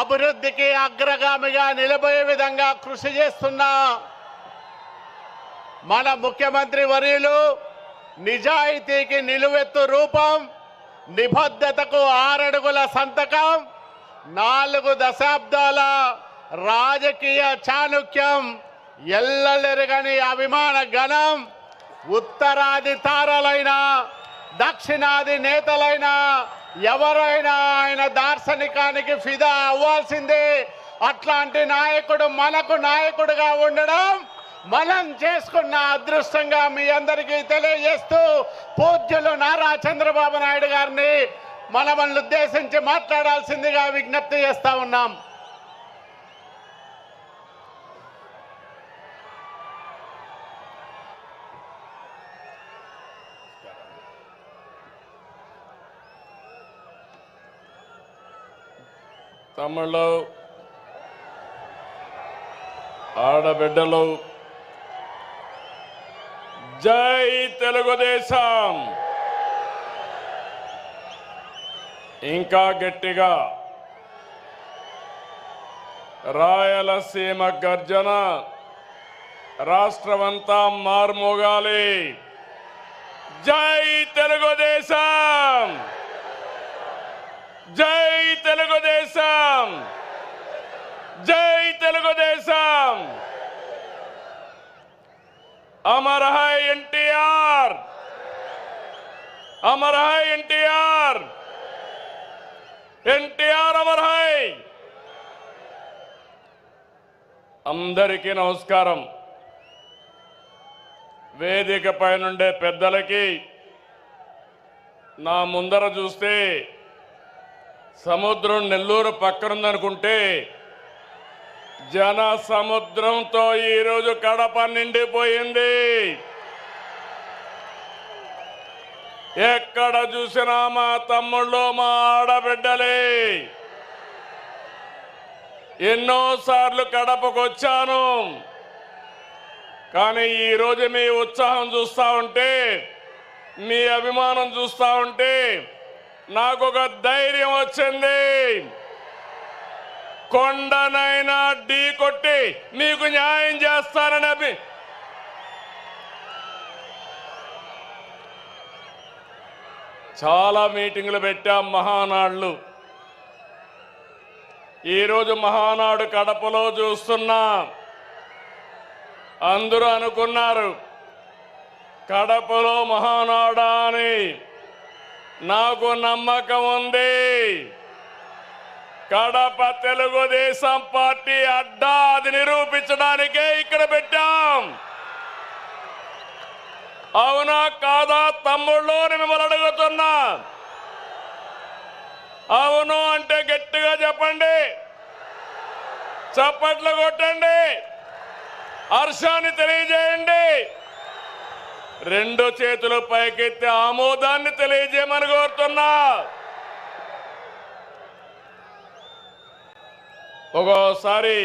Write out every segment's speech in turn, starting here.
అభివృద్ధికి అగ్రగామిగా నిలబోయే విధంగా కృషి చేస్తున్న మన ముఖ్యమంత్రి వర్యులు నిజాయితీకి నిలువెత్తు రూపం, నిబద్ధతకు 6 అడుగుల సంతకం, 4 దశాబ్దాల రాజకీయ చాణుక్యం, ఎల్లలెరగని అభిమాన గణం, ఉత్తరాది తారలైన దక్షిణాది నేతలైన ఎవరైనా ఆయన దార్శనికానికి ఫిదా అవ్వాల్సిందే. అట్లాంటి నాయకుడు మనకు నాయకుడుగా ఉండడం మనం చేసుకున్న అదృష్టంగా మీ అందరికీ తెలియజేస్తూ పూజ్యులు నారా చంద్రబాబు నాయుడు గారిని మనల్ని ఉద్దేశించి మాట్లాడాల్సిందిగా విజ్ఞప్తి చేస్తా ఉన్నాం. తమ్ముళ్ళు, ఆడబిడ్డలు, జై తెలుగుదేశం. ఇంకా గట్టిగా రాయలసీమ గర్జన రాష్ట్రమంతా మార్మోగాలి. జై తెలుగుదేశం, జై తెలుగుదేశం, జై Telugu Desam. Amar high NTR, Amar high NTR, NTR Amar high. అందరికీ నమస్కారం. వేదిక పైనుండే పెద్దలకి, నా ముందర చూస్తే సముద్రం నెల్లూరు పక్కనుందనుకుంటే జన సముద్రంతో ఈరోజు కడప నిండిపోయింది. ఎక్కడ చూసినా మా తమ్ముళ్ళు, మా ఆడబిడ్డలే. ఎన్నోసార్లు కడపకు వచ్చాను, కానీ ఈరోజు మీ ఉత్సాహం చూస్తూ ఉంటే, మీ అభిమానం చూస్తూ ఉంటే నాకు ఒక ధైర్యం వచ్చింది. కొండనైనా ఢీ కొట్టి మీకు న్యాయం చేస్తానని చాలా మీటింగులు పెట్టాం, మహానాడులు. ఈరోజు మహానాడు కడపలో చూస్తున్నా. అందరూ అనుకున్నారు కడపలో మహానాడా అని. నాకు నమ్మకం ఉంది. కడప తెలుగుదేశం పార్టీ అడ్డా, అది నిరూపించడానికే ఇక్కడ పెట్టాం. అవునా కాదా తమ్ముళ్ళు మిమ్మల్ని అడుగుతున్నా? అవును అంటే గట్టిగా చెప్పండి, చప్పట్లు కొట్టండి, హర్షాన్ని తెలియజేయండి. 2 చేతులు పైకెత్తి ఆమోదాన్ని తెలియజేయమని కోరుతున్నా. ఒక్కోసారి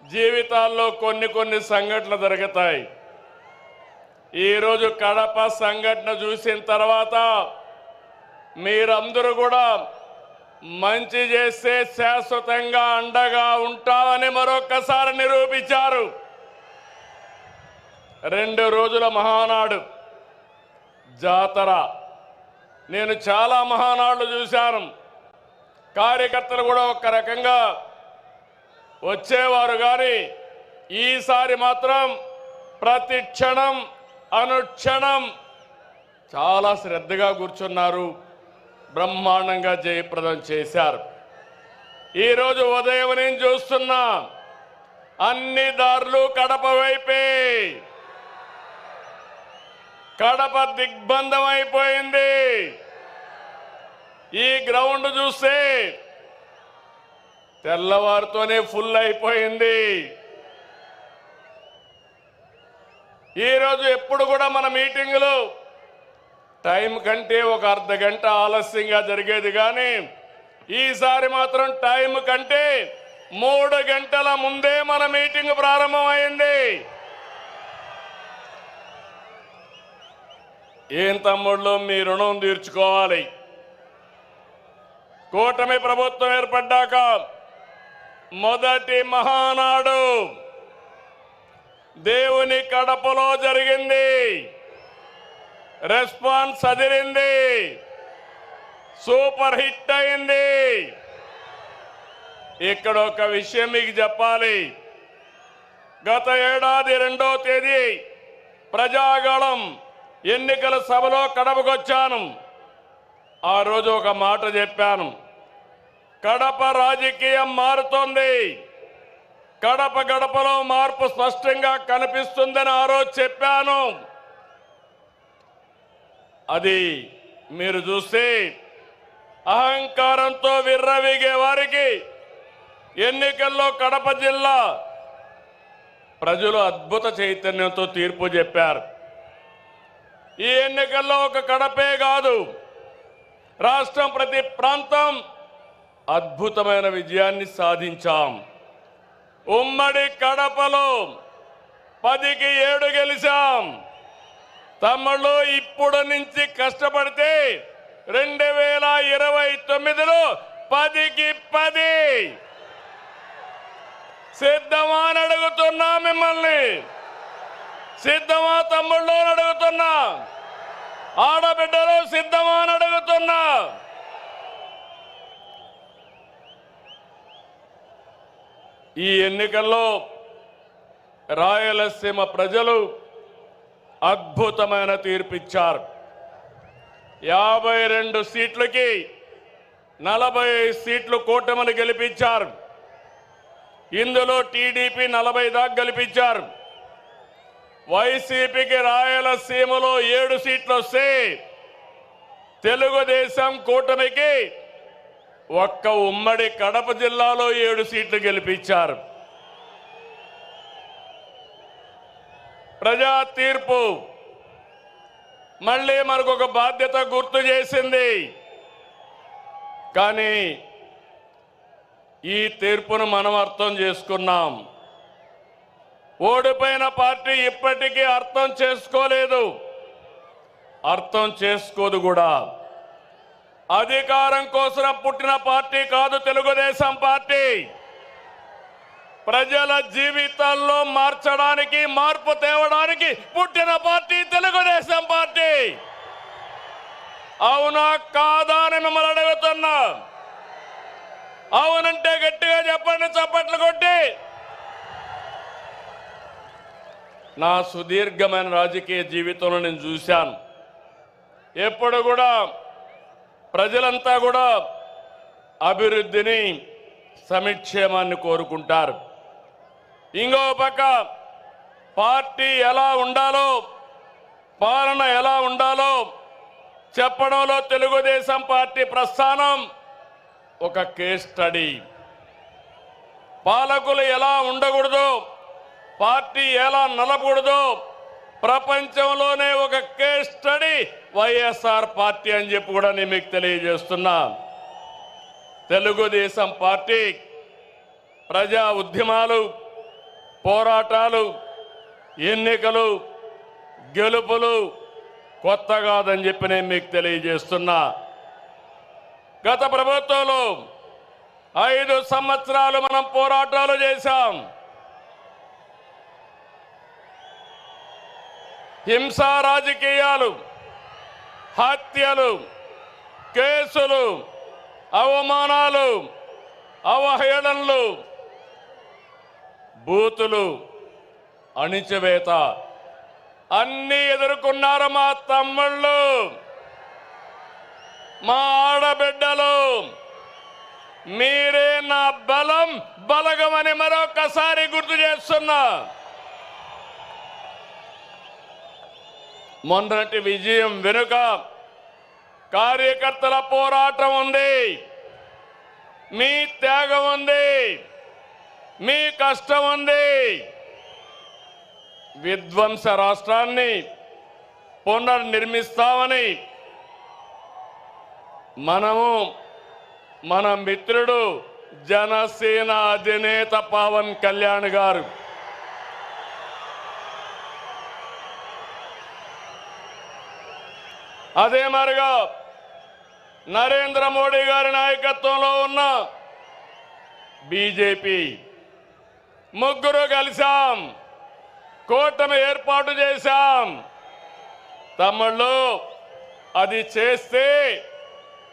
జీవితాల్లో కొన్ని సంఘటనలు జరుగుతాయి. ఈరోజు కడప సంఘటన చూసిన తర్వాత మీరందరూ కూడా మంచి చేస్తే శాశ్వతంగా అండగా ఉంటామని మరొక్కసారి నిరూపించారు. 2 రోజుల మహానాడు జాతర. నేను చాలా మహానాడులు చూశాను. కార్యకర్తలు కూడా ఒక రకంగా వచ్చేవారు, కానీ ఈసారి మాత్రం ప్రతి క్షణం అనుక్షణం చాలా శ్రద్ధగా కూర్చున్నారు. బ్రహ్మాండంగా జయప్రదం చేశారు. ఈరోజు ఉదయం నేను చూస్తున్నా, అన్ని దారులు కడప వైపే. కడప దిగ్బంధం అయిపోయింది. ఈ గ్రౌండ్ చూస్తే తెల్లవారితోనే ఫుల్ అయిపోయింది. ఈరోజు ఎప్పుడు కూడా మన మీటింగులు టైం కంటే ఒక అర్ధ గంట ఆలస్యంగా జరిగేది, కానీ ఈసారి మాత్రం టైం కంటే 3 గంటల ముందే మన మీటింగ్ ప్రారంభమైంది. ఏం తమ్ముళ్ళు, మీ రుణం తీర్చుకోవాలి. కూటమి ప్రభుత్వం ఏర్పడ్డాక మొదటి మహానాడు దేవుని కడపలో జరిగింది. రెస్పాన్స్ అదిరింది, సూపర్ హిట్ అయింది. ఇక్కడ ఒక విషయం మీకు చెప్పాలి. గత ఏడాది 2వ తేదీ ప్రజాగళం ఎన్నికల సభలో కడపకొచ్చాను. ఆ రోజు ఒక మాట చెప్పాను, కడప రాజకీయం మారుతోంది, కడప గడపలో మార్పు స్పష్టంగా కనిపిస్తుందని ఆ రోజు చెప్పాను. అది మీరు చూస్తే అహంకారంతో విర్రవీగే వారికి ఎన్నికల్లో కడప జిల్లా ప్రజలు అద్భుత చైతన్యంతో తీర్పు చెప్పారు. ఈ ఎన్నికల్లో ఒక కడపే కాదు, రాష్ట్రం ప్రతి ప్రాంతం అద్భుతమైన విజయాన్ని సాధించాం. ఉమ్మడి కడపలో 10కి 7 గెలిచాం. తమ్ముళ్ళు ఇప్పుడు నుంచి కష్టపడితే 2029లో 10కి 10 సిద్ధమా అని అడుగుతున్నా, మిమ్మల్ని సిద్ధమా తమ్ముళ్ళు అని అడుగుతున్నా, ఆడబిడ్డలు సిద్ధమా అని అడుగుతున్నా. ఈ ఎన్నికల్లో రాయలసీమ ప్రజలు అద్భుతమైన తీర్పిచ్చారు. 52 సీట్లకి 45 సీట్లు కూటమిని గెలిపించారు. ఇందులో టీడీపీ 40 దాకా గెలిపించారు. వైసీపీకి రాయలసీమలో 7 సీట్లు వస్తే తెలుగుదేశం కూటమికి ఒక్క ఉమ్మడి కడప జిల్లాలో 7 సీట్లు గెలిపించారు. ప్రజా తీర్పు మళ్ళీ మనకు ఒక బాధ్యత గుర్తు చేసింది. కానీ ఈ తీర్పును మనం అర్థం చేసుకున్నాం. ఓడిపోయిన పార్టీ ఇప్పటికీ అర్థం చేసుకోలేదు, అర్థం చేసుకోదు కూడా. అధికారం కోసం పుట్టిన పార్టీ కాదు తెలుగుదేశం పార్టీ. ప్రజల జీవితాల్లో మార్చడానికి, మార్పు తేవడానికి పుట్టిన పార్టీ తెలుగుదేశం పార్టీ. అవునా కాదా అని మిమ్మల్ని అడుగుతున్నా. అవునంటే గట్టిగా చెప్పండి, చప్పట్లు కొట్టి. నా సుదీర్ఘమైన రాజకీయ జీవితంలో నేను చూశాను, ఎప్పుడు కూడా ప్రజలంతా కూడా అభివృద్ధిని, సంక్షేమాన్ని కోరుకుంటారు. ఇంకో పక్క పార్టీ ఎలా ఉండాలో, పాలన ఎలా ఉండాలో చెప్పడంలో తెలుగుదేశం పార్టీ ప్రస్థానం ఒక కేస్ స్టడీ. పాలకులు ఎలా ఉండకూడదో, పార్టీ ఎలా నలపకూడదో ప్రపంచంలోనే ఒక కేస్ స్టడీ వైఎస్ఆర్ పార్టీ అని చెప్పి కూడా నేను మీకు తెలియజేస్తున్నా. తెలుగుదేశం పార్టీ ప్రజా ఉద్యమాలు, పోరాటాలు, ఎన్నికలు, గెలుపులు కొత్త కాదని చెప్పి నేను మీకు తెలియజేస్తున్నా. గత ప్రభుత్వంలో 5 సంవత్సరాలు మనం పోరాటాలు చేశాం. హింసా రాజకీయాలు, హత్యలు, కేసులు, అవమానాలు, అవహేళనలు, బూతులు, అణిచివేత అన్నీ ఎదుర్కొన్నారు మా తమ్ముళ్ళు, మా ఆడబిడ్డలు. మీరే నా బలం, బలగమని మరొకసారి గుర్తు చేస్తున్నా. మొన్నటి విజయం వెనుక కార్యకర్తల పోరాటం ఉంది, మీ త్యాగం ఉంది, మీ కష్టం ఉంది. విధ్వంస రాష్ట్రాన్ని పునర్నిర్మిస్తామని మన మిత్రుడు జనసేన అధినేత పవన్ కళ్యాణ్ గారు అదే మరిగా నరేంద్ర మోడీ గారి నాయకత్వంలో ఉన్న బీజేపీ ముగ్గురు కలిసాం, కూటమి ఏర్పాటు చేశాం. తమ్ముళ్ళు, అది చేస్తే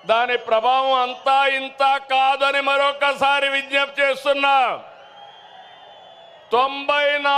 దాని ప్రభావం అంతా ఇంత కాదని మరొకసారి విజ్ఞప్తి చేస్తున్నా. 94